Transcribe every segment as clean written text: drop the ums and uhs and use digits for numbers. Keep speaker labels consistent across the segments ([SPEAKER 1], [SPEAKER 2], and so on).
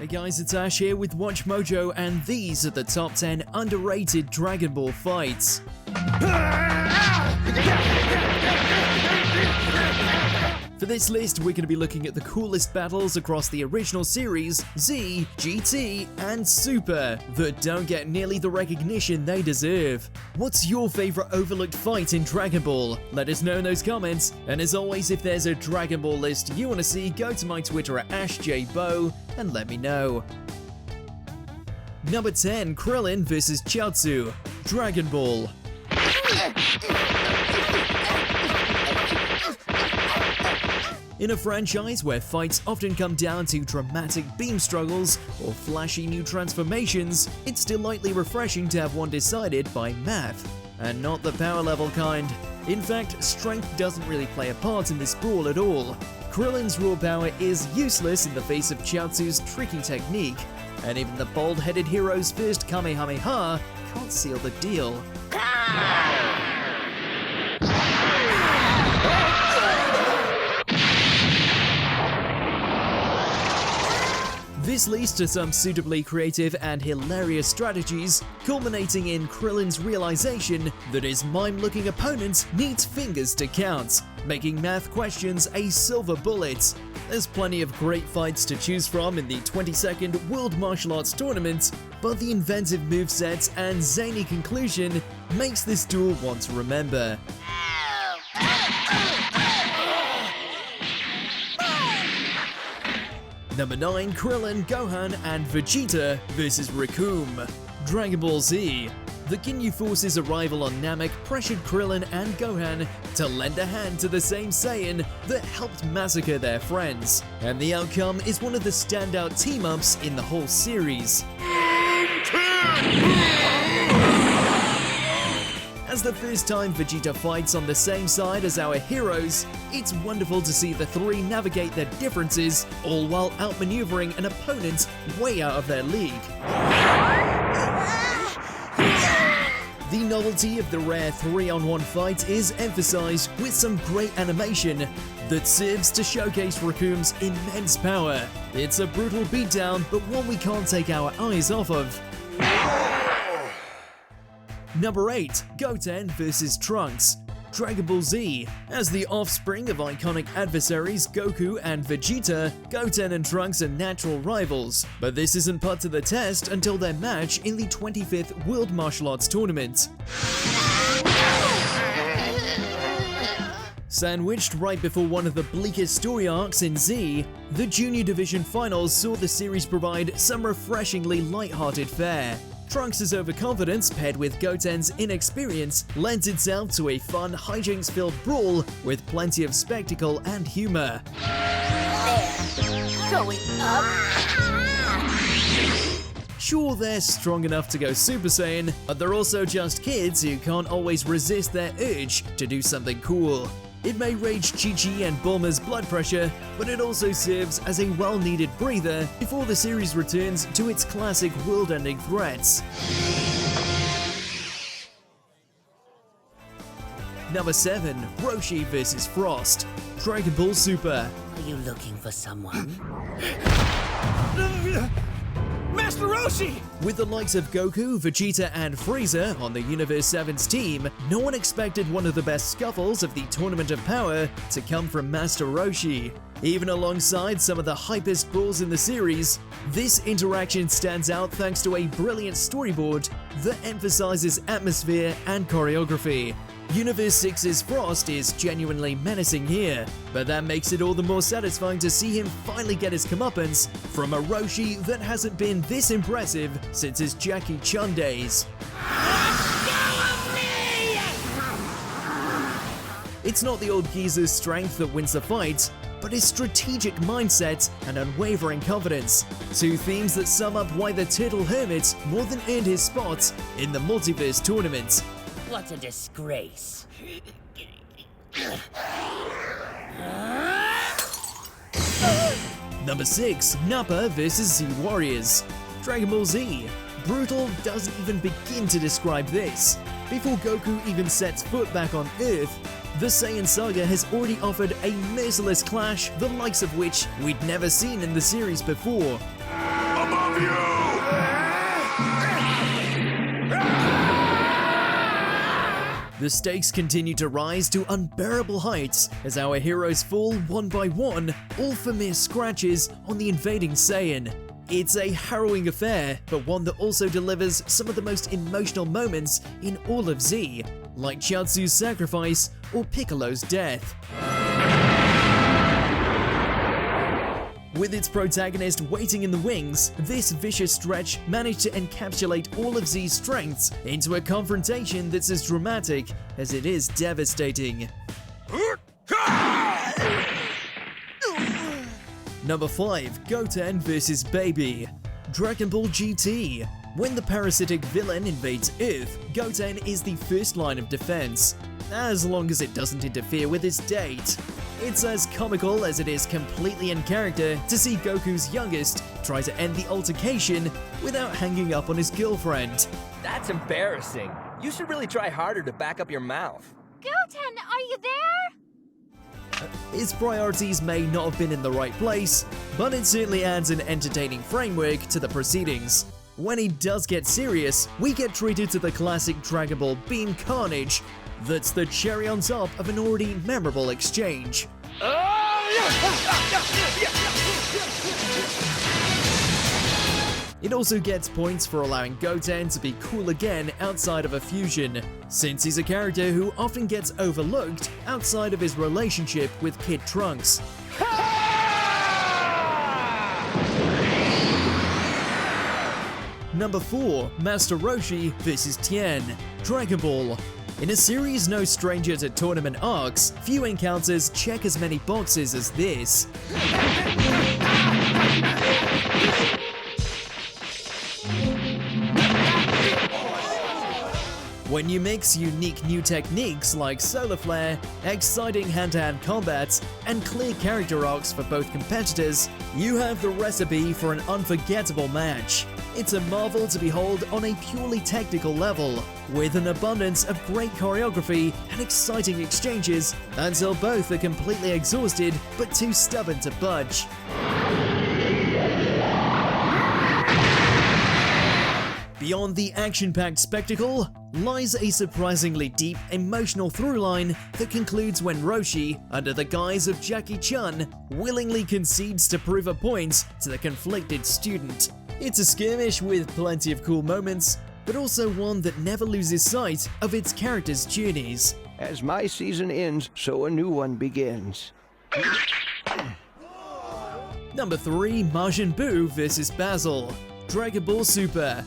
[SPEAKER 1] guys, it's Ash here with WatchMojo, and these are the top 10 underrated Dragon Ball fights. For this list, we're going to be looking at the coolest battles across the original series, Z, GT, and Super, that don't get nearly the recognition they deserve. What's your favorite overlooked fight in Dragon Ball? Let us know in those comments, and as always, if there's a Dragon Ball list you want to see, go to my Twitter at AshJBo and let me know. Number 10, Krillin vs Chiaotzu, Dragon Ball. In a franchise where fights often come down to dramatic beam struggles or flashy new transformations, it's delightfully refreshing to have one decided by math, and not the power level kind. In fact, strength doesn't really play a part in this brawl at all. Krillin's raw power is useless in the face of Chiaotzu's tricky technique, and even the bald-headed hero's first Kamehameha can't seal the deal. This leads to some suitably creative and hilarious strategies, culminating in Krillin's realization that his mime-looking opponent needs fingers to count, making math questions a silver bullet. There's plenty of great fights to choose from in the 22nd World Martial Arts Tournament, but the inventive movesets and zany conclusion makes this duel one to remember. Number 9, Krillin, Gohan, and Vegeta vs Recoome, Dragon Ball Z. The Ginyu Force's arrival on Namek pressured Krillin and Gohan to lend a hand to the same Saiyan that helped massacre their friends, and the outcome is one of the standout team-ups in the whole series. As the first time Vegeta fights on the same side as our heroes, it's wonderful to see the three navigate their differences, all while outmaneuvering an opponent way out of their league. The novelty of the rare 3-on-1 fight is emphasized with some great animation that serves to showcase Recoome's immense power. It's a brutal beatdown, but one we can't take our eyes off of. Number 8, Goten vs Trunks, Dragon Ball Z. As the offspring of iconic adversaries Goku and Vegeta, Goten and Trunks are natural rivals, but this isn't put to the test until their match in the 25th World Martial Arts Tournament. Sandwiched right before one of the bleakest story arcs in Z, the Junior Division Finals saw the series provide some refreshingly light-hearted fare. Trunks' overconfidence paired with Goten's inexperience lends itself to a fun hijinks-filled brawl with plenty of spectacle and humor.
[SPEAKER 2] Going up.
[SPEAKER 1] Sure, they're strong enough to go Super Saiyan, but they're also just kids who can't always resist their urge to do something cool. It may raise Chi-Chi and Bulma's blood pressure, but it also serves as a well-needed breather before the series returns to its classic world-ending threats. Number 7, Roshi vs Frost, Dragon Ball Super.
[SPEAKER 2] Are you looking for someone?
[SPEAKER 3] Master Roshi!
[SPEAKER 1] With the likes of Goku, Vegeta, and Frieza on the Universe 7's team, no one expected one of the best scuffles of the Tournament of Power to come from Master Roshi. Even alongside some of the hypest brawls in the series, this interaction stands out thanks to a brilliant storyboard that emphasizes atmosphere and choreography. Universe 6's Frost is genuinely menacing here, but that makes it all the more satisfying to see him finally get his comeuppance from a Roshi that hasn't been this impressive since his Jackie Chun days. It's not the old geezer's strength that wins the fight, but his strategic mindset and unwavering confidence, two themes that sum up why the Turtle Hermit more than earned his spot in the Multiverse Tournament.
[SPEAKER 2] What a disgrace.
[SPEAKER 1] Number 6, Nappa vs Z Warriors, Dragon Ball Z. Brutal doesn't even begin to describe this. Before Goku even sets foot back on Earth, the Saiyan saga has already offered a merciless clash the likes of which we'd never seen in the series before.
[SPEAKER 3] A
[SPEAKER 1] The stakes continue to rise to unbearable heights as our heroes fall one by one, all for mere scratches on the invading Saiyan. It's a harrowing affair, but one that also delivers some of the most emotional moments in all of Z, like Chiaotzu's sacrifice or Piccolo's death. With its protagonist waiting in the wings, this vicious stretch managed to encapsulate all of Z's strengths into a confrontation that's as dramatic as it is devastating. Number 5. Goten vs. Baby. Dragon Ball GT. When the parasitic villain invades Earth, Goten is the first line of defense, as long as it doesn't interfere with his date. It's as comical as it is completely in character to see Goku's youngest try to end the altercation without hanging up on his girlfriend.
[SPEAKER 4] That's embarrassing. You should really try harder to back up your mouth.
[SPEAKER 5] Goten, are you there?
[SPEAKER 1] His priorities may not have been in the right place, but it certainly adds an entertaining framework to the proceedings. When he does get serious, we get treated to the classic Dragon Ball Beam Carnage. That's the cherry on top of an already memorable exchange. It also gets points for allowing Goten to be cool again outside of a fusion, since he's a character who often gets overlooked outside of his relationship with Kid Trunks. Number 4. Master Roshi vs. Tien. Dragon Ball. In a series no stranger to tournament arcs, few encounters check as many boxes as this. When you mix unique new techniques like solar flare, exciting hand-to-hand combats, and clear character arcs for both competitors, you have the recipe for an unforgettable match. It's a marvel to behold on a purely technical level, with an abundance of great choreography and exciting exchanges until both are completely exhausted but too stubborn to budge. Beyond the action-packed spectacle lies a surprisingly deep emotional through-line that concludes when Roshi, under the guise of Jackie Chun, willingly concedes to prove a point to the conflicted student. It's a skirmish with plenty of cool moments, but also one that never loses sight of its characters' journeys.
[SPEAKER 6] As my season ends, so a new one begins.
[SPEAKER 1] Number 3. Majin Buu vs. Basil. Dragon Ball Super.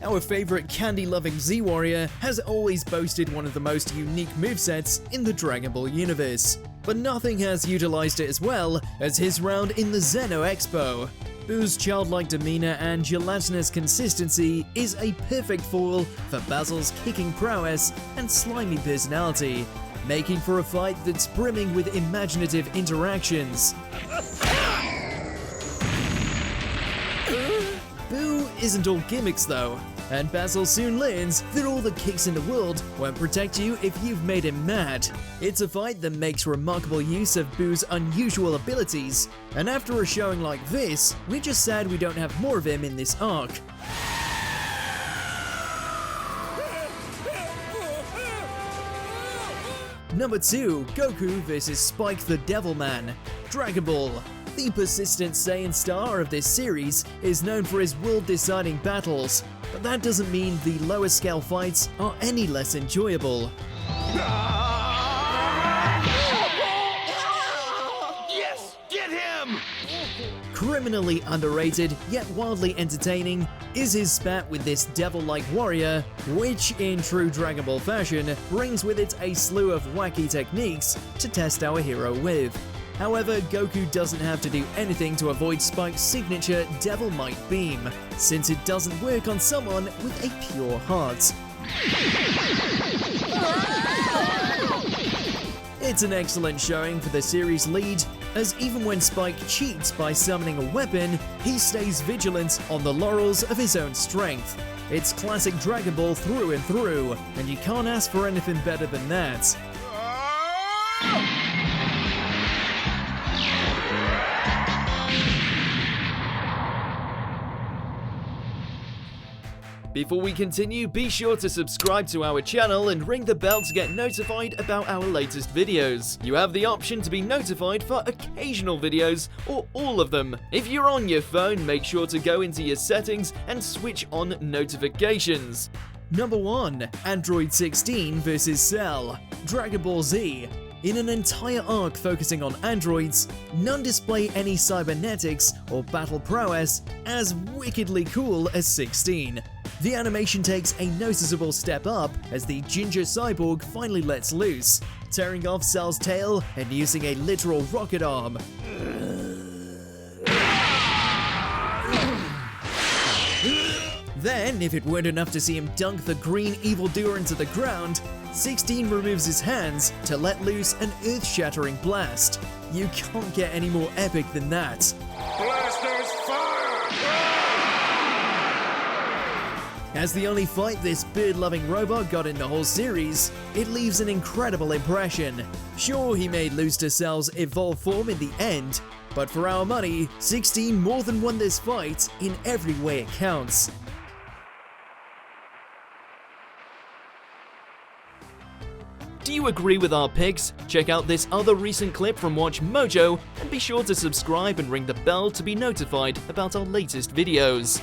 [SPEAKER 1] Our favorite candy-loving Z-Warrior has always boasted one of the most unique movesets in the Dragon Ball universe, but nothing has utilized it as well as his round in the Zeno Expo. Buu's childlike demeanor and gelatinous consistency is a perfect foil for Basil's kicking prowess and slimy personality, making for a fight that's brimming with imaginative interactions. Buu isn't all gimmicks though, and Basil soon learns that all the kicks in the world won't protect you if you've made him mad. It's a fight that makes remarkable use of Buu's unusual abilities, and after a showing like this, we're just sad we don't have more of him in this arc. Number 2. Goku vs. Spike the Devilman. Dragon Ball. The persistent Saiyan star of this series is known for his world-deciding battles, but that doesn't mean the lower scale fights are any less enjoyable.
[SPEAKER 3] Yes! Get him!
[SPEAKER 1] Criminally underrated, yet wildly entertaining, is his spat with this devil-like warrior, which, in true Dragon Ball fashion, brings with it a slew of wacky techniques to test our hero with. However, Goku doesn't have to do anything to avoid Spike's signature Devil Might Beam, since it doesn't work on someone with a pure heart. It's an excellent showing for the series lead, as even when Spike cheats by summoning a weapon, he stays vigilant on the laurels of his own strength. It's classic Dragon Ball through and through, and you can't ask for anything better than that. Before we continue, be sure to subscribe to our channel and ring the bell to get notified about our latest videos. You have the option to be notified for occasional videos or all of them. If you're on your phone, make sure to go into your settings and switch on notifications. Number 1. Android 16 vs. Cell, Dragon Ball Z. In an entire arc focusing on androids, none display any cybernetics or battle prowess as wickedly cool as 16. The animation takes a noticeable step up as the ginger cyborg finally lets loose, tearing off Cell's tail and using a literal rocket arm. Then, if it weren't enough to see him dunk the green evildoer into the ground, 16 removes his hands to let loose an earth-shattering blast. You can't get any more epic than that.
[SPEAKER 3] Blasters, fire!
[SPEAKER 1] As the only fight this bird-loving robot got in the whole series, it leaves an incredible impression. Sure, he made loose to Cell's evolved form in the end, but for our money, 16 more than won this fight in every way it counts. Do you agree with our picks? Check out this other recent clip from WatchMojo and be sure to subscribe and ring the bell to be notified about our latest videos.